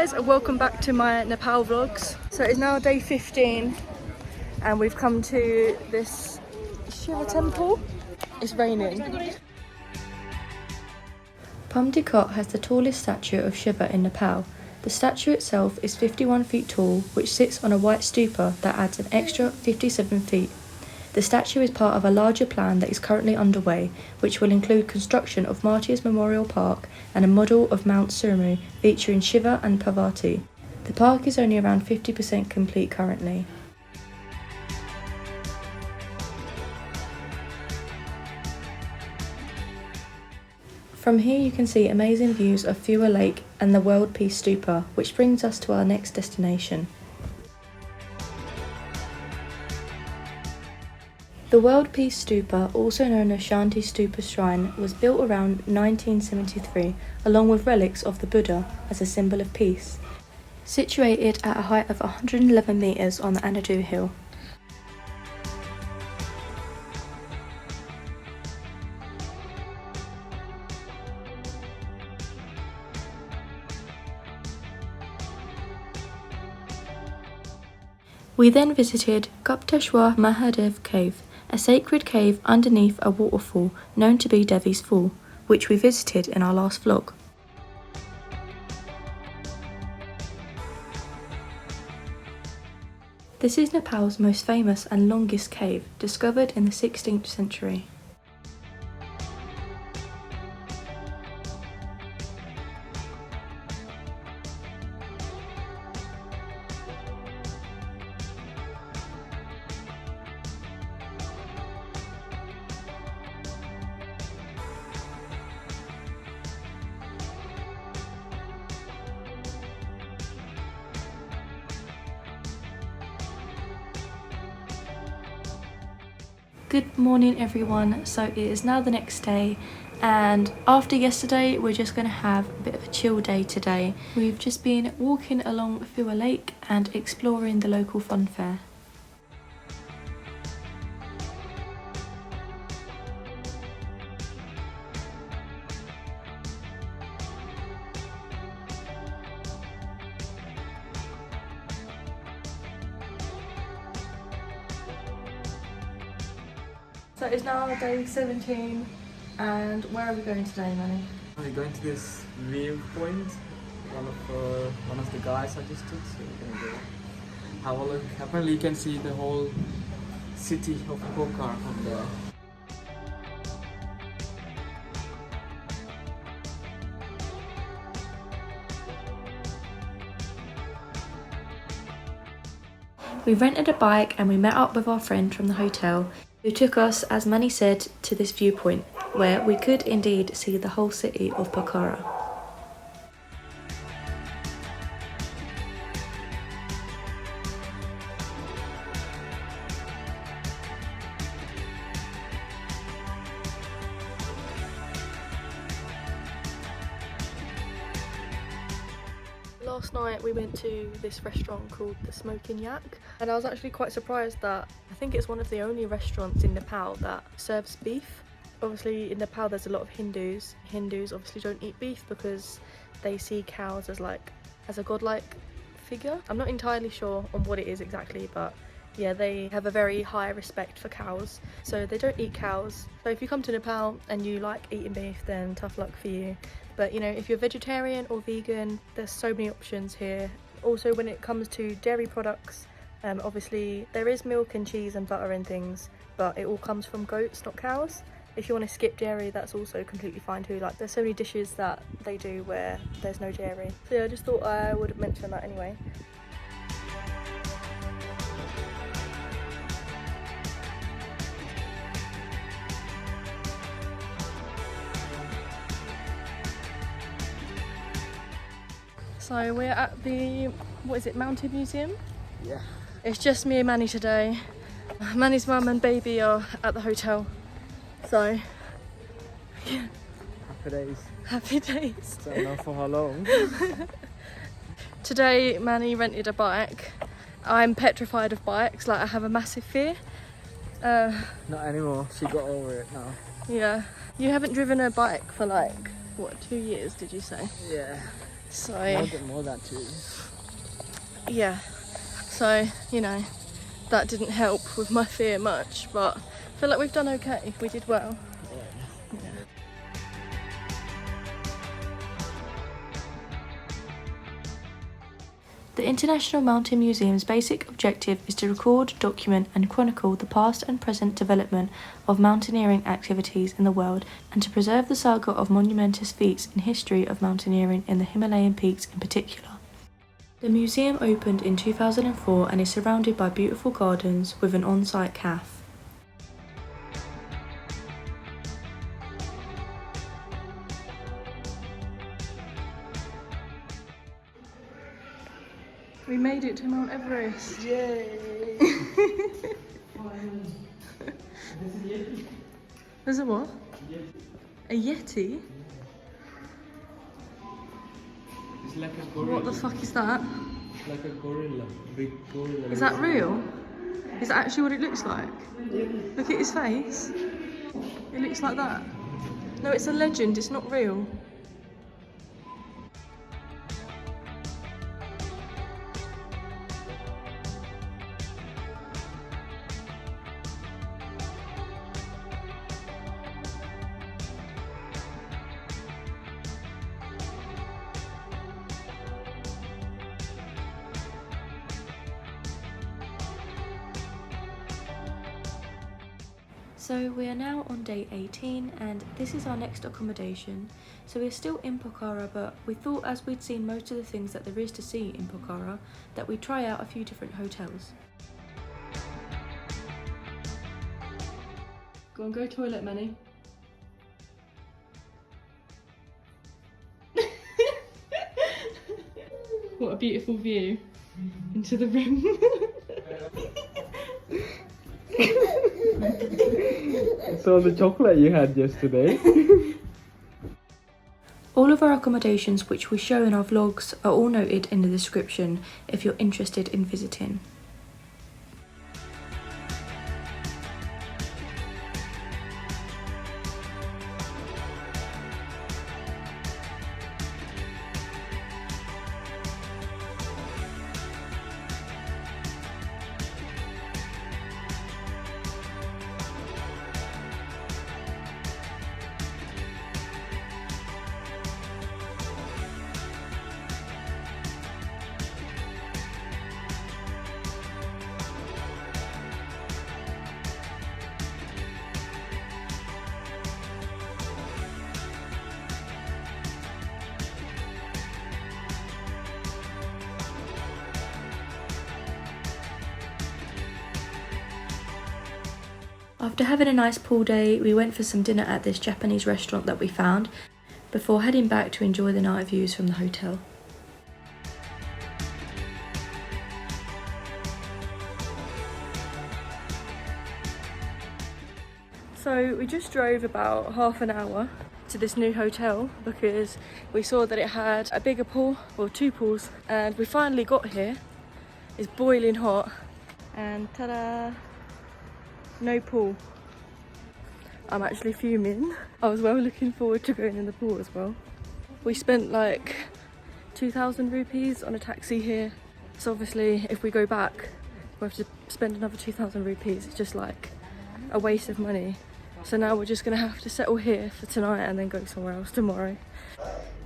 guys, and welcome back to my Nepal vlogs. So it's now day 15 and we've come to this Shiva temple. It's raining. Pumdikot has the tallest statue of Shiva in Nepal. The statue itself is 51 feet tall, which sits on a white stupa that adds an extra 57 feet. The statue is part of a larger plan that is currently underway, which will include construction of Martyrs Memorial Park and a model of Mount Surmu featuring Shiva and Parvati. The park is only around 50% complete currently. From here you can see amazing views of Phua Lake and the World Peace Stupa, which brings us to our next destination. The World Peace Stupa, also known as Shanti Stupa Shrine, was built around 1973 along with relics of the Buddha as a symbol of peace. Situated at a height of 111 metres on the Anadu Hill. We then visited Gupteshwar Mahadev Cave, a sacred cave underneath a waterfall known to be Devi's Fall, which we visited in our last vlog. This is Nepal's most famous and longest cave, discovered in the 16th century. Good morning everyone, so it is now the next day and after yesterday we're just going to have a bit of a chill day today. We've just been walking along Phua Lake and exploring the local fun fair. So it's now day 17 and where are we going today, Manny? We're going to this viewpoint. One of the guys suggested, so we're gonna go have a look. Apparently you can see the whole city of Pokhara from there. We rented a bike and we met up with our friend from the hotel, who took us, as Manny said, to this viewpoint, where we could indeed see the whole city of Pokhara. Last night we went to this restaurant called the Smoking Yak and I was actually quite surprised that I think it's one of the only restaurants in Nepal that serves beef. Obviously in Nepal there's a lot of Hindus. Hindus obviously don't eat beef because they see cows as a godlike figure. I'm not entirely sure on what it is exactly, but yeah, they have a very high respect for cows, so they don't eat cows. So if you come to Nepal and you like eating beef, then tough luck for you. But you know, if you're vegetarian or vegan, there's so many options here. Also when it comes to dairy products, obviously there is milk and cheese and butter and things, but it all comes from goats, not cows. If you want to skip dairy, that's also completely fine too. Like there's so many dishes that they do where there's no dairy. So yeah, I just thought I would mention that anyway. So we're at the, what is it, Mountain Museum? Yeah. It's just me and Manny today. Manny's mum and baby are at the hotel. So, yeah. Happy days. Happy days. Don't know for how long. Today Manny rented a bike. I'm petrified of bikes, like I have a massive fear. Not anymore, she got over it now. Yeah. You haven't driven a bike for like, what, 2 years did you say? Yeah. So More than 2. yeah, so you know, that didn't help with my fear much, but I feel like we've done okay. We did well. Yeah. The International Mountain Museum's basic objective is to record, document, and chronicle the past and present development of mountaineering activities in the world and to preserve the saga of monumentous feats in history of mountaineering in the Himalayan peaks in particular. The museum opened in 2004 and is surrounded by beautiful gardens with an on-site cafe. We made it to Mount Everest. Yay! There's a what? A Yeti? It's like a gorilla. What the fuck is that? It's like a gorilla. Big gorilla. Is that real? Is that actually what it looks like? Yeah. Look at his face. It looks like that. No, it's a legend, it's not real. So we are now on day 18 and this is our next accommodation. So we're still in Pokhara, but we thought as we'd seen most of the things that there is to see in Pokhara that we'd try out a few different hotels. Go on, go toilet, Manny. What a beautiful view into the room. So the chocolate you had yesterday. All of our accommodations which we show in our vlogs are all noted in the description if you're interested in visiting. After having a nice pool day, we went for some dinner at this Japanese restaurant that we found before heading back to enjoy the night views from the hotel. So we just drove about half an hour to this new hotel because we saw that it had a bigger pool, or 2 pools, and we finally got here. It's boiling hot and ta-da! No pool. I'm actually fuming. I was well looking forward to going in the pool as well. We spent like 2,000 rupees on a taxi here. So obviously if we go back, we'll have to spend another 2,000 rupees. It's just like a waste of money. So now we're just gonna have to settle here for tonight and then go somewhere else tomorrow.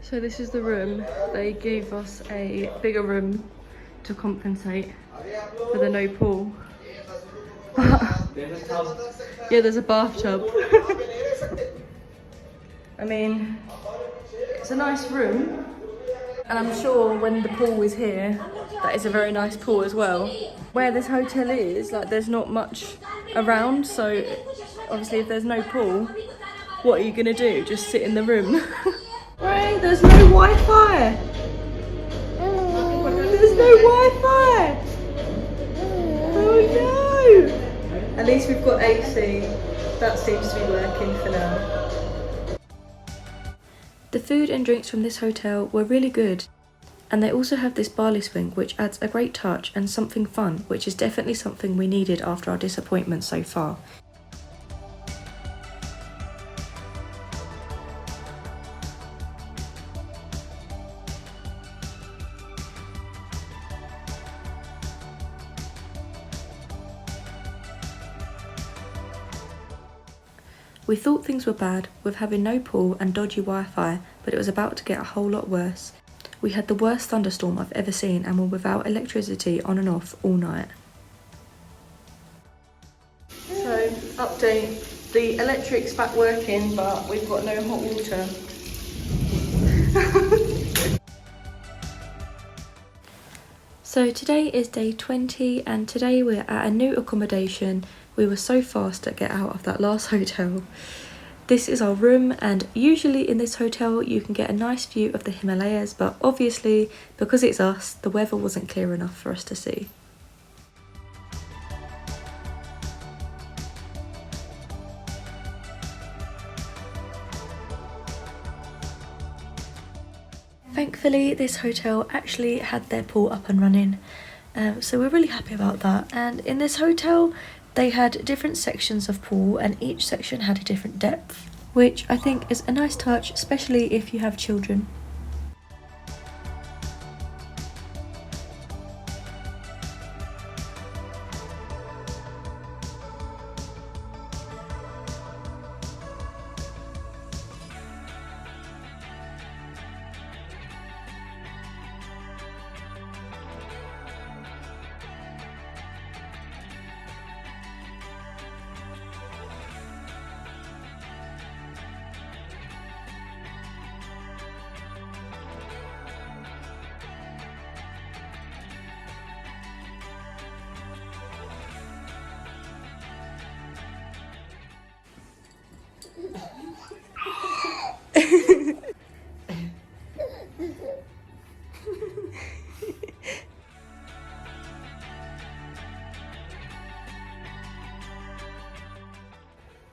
So this is the room. They gave us a bigger room to compensate for the no pool. Yeah, there's a bathtub. I mean, it's a nice room, and I'm sure when the pool is here, that is a very nice pool as well. Where this hotel is, like, there's not much around, so obviously if there's no pool, what are you gonna do? Just sit in the room? Right, there's no Wi-Fi. There's no Wi-Fi. Oh no! At least we've got AC. That seems to be working for now. The food and drinks from this hotel were really good, and they also have this barley swing which adds a great touch and something fun, which is definitely something we needed after our disappointment so far. We thought things were bad with having no pool and dodgy Wi-Fi, but it was about to get a whole lot worse. We had the worst thunderstorm I've ever seen and were without electricity on and off all night. So, update. The electric's back working, but we've got no hot water. So today is day 20 and today we're at a new accommodation. We were so fast to get out of that last hotel. This is our room, and usually in this hotel you can get a nice view of the Himalayas, but obviously because it's us, the weather wasn't clear enough for us to see. Thankfully, this hotel actually had their pool up and running, so we're really happy about that. And in this hotel, they had different sections of pool, and each section had a different depth, which I think is a nice touch, especially if you have children.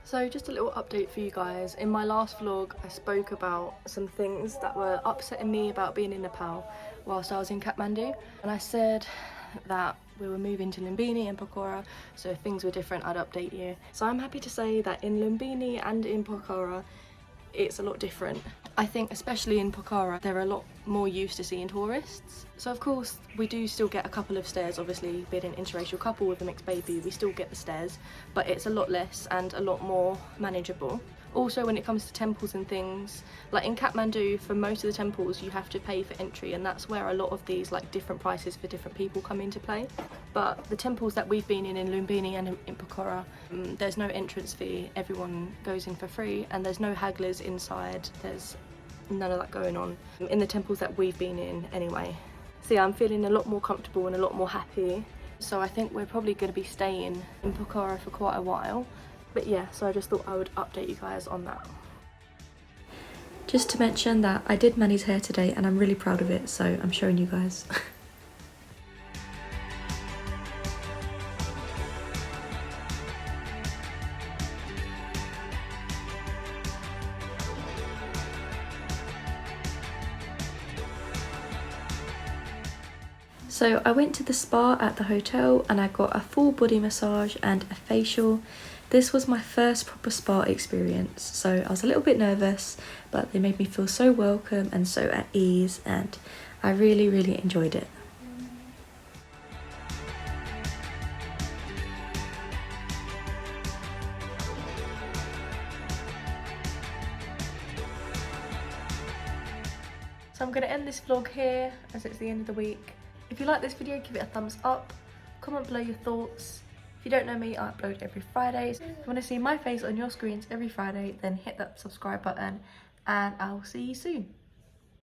So just a little update for you guys. In my last vlog I spoke about some things that were upsetting me about being in Nepal whilst I was in Kathmandu, and I said that we were moving to Lumbini and Pokhara, so if things were different I'd update you. So I'm happy to say that in Lumbini and in Pokhara it's a lot different. I think especially in Pokhara they're a lot more used to seeing tourists. So of course we do still get a couple of stares, obviously being an interracial couple with a mixed baby we still get the stares, but it's a lot less and a lot more manageable. Also when it comes to temples and things, like in Kathmandu for most of the temples you have to pay for entry, and that's where a lot of these like different prices for different people come into play. But the temples that we've been in Lumbini and in Pokhara, there's no entrance fee, everyone goes in for free, and there's no hagglers inside, there's none of that going on in the temples that we've been in anyway. So yeah, I'm feeling a lot more comfortable and a lot more happy, so I think we're probably going to be staying in Pokhara for quite a while. But yeah, so I just thought I would update you guys on that. Just to mention that I did Manny's hair today and I'm really proud of it, so I'm showing you guys. So I went to the spa at the hotel and I got a full body massage and a facial. This was my first proper spa experience, so I was a little bit nervous, but they made me feel so welcome and so at ease, and I really enjoyed it. So I'm going to end this vlog here as it's the end of the week. If you like this video, give it a thumbs up, comment below your thoughts. If you don't know me, I upload every Friday. If you want to see my face on your screens every Friday, then hit that subscribe button and I'll see you soon.